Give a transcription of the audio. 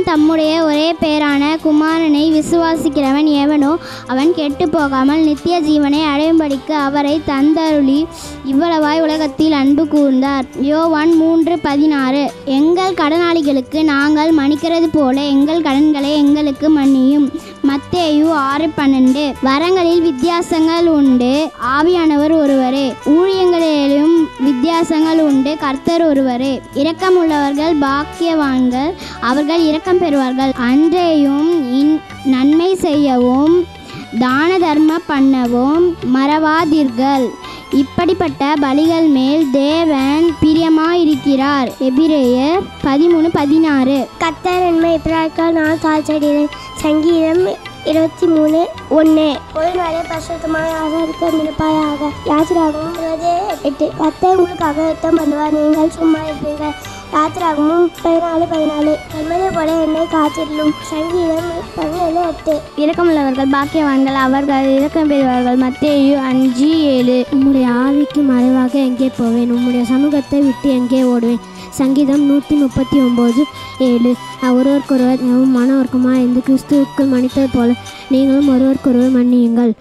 தம்முடைய ஒரே பேரான குமாரனை விசுவாசிக்கிறவன் எவனோ அவன் கெட்டு போகாமல் நித்திய ஜீவனை அடையும்படிக்கு அவரை தந்தருளி இவ்வளவாய் உலகத்தில் அன்பு கூர்ந்தார். யோவான் 3:16. எங்கள் கடனாளிகளுக்கு நாங்கள் மன்னிக்கிறது போல எங்கள் கடன்களை எங்களுக்கு மன்னியும். மத்தேயு 6:12. வரங்களில் வித்தியாசங்கள் உண்டு, ஆவியானவர் ஒருவரே. ஊழியங்களிலும் வித்தியாசங்கள் உண்டு, கர்த்தர் ஒருவரே. இரக்கமுள்ளவர்கள் பாக்கியவான்கள், அவர்கள் இரக்கம் பெறுவார்கள். அன்றையும் நன்மை செய்யவும் தான தர்மம் பண்ணவும் மறவாதீர்கள். இப்படிப்பட்ட பலிகள் மேல் தேவன் பிரியமாயிருக்கிறார். எபிரேயர் 13:16. கர்த்தர் நன்மை பிராய்க்கால் நான் காய்ச்சடினேன். சங்கீதம் 23:1. ஒரு நாளே பரிசுத்தமாய் ஆகாரிக்க நிற்பாயாக. யாத்திராகமும் 8. கர்த்தர் உங்களுக்காக யுத்தம் பண்ணுவார், நீங்கள் சும்மா இருப்பீர்கள். யாத்திராகமும் 14:14. கண்மலை போல என்னை காத்திருளும். சங்கீதம் 17:8. இரக்கமுள்ளவர்கள் பாக்கியவான்கள், அவர்கள் இரக்கம் பெறுவார்கள். மத்தேயு 5:7. உம்முடைய ஆவிக்கு மறைவாக எங்கே போவேன், உம்முடைய சமூகத்தை விட்டு எங்கே ஓடுவேன். சங்கீதம் 139:7. ஒருவருக்கொருவர் மன வர்க்கமாக இருந்து கிறிஸ்துவுக்குள் மன்னித்தது போல நீங்களும் ஒருவருக்கொருவர் மன்னியுங்கள்.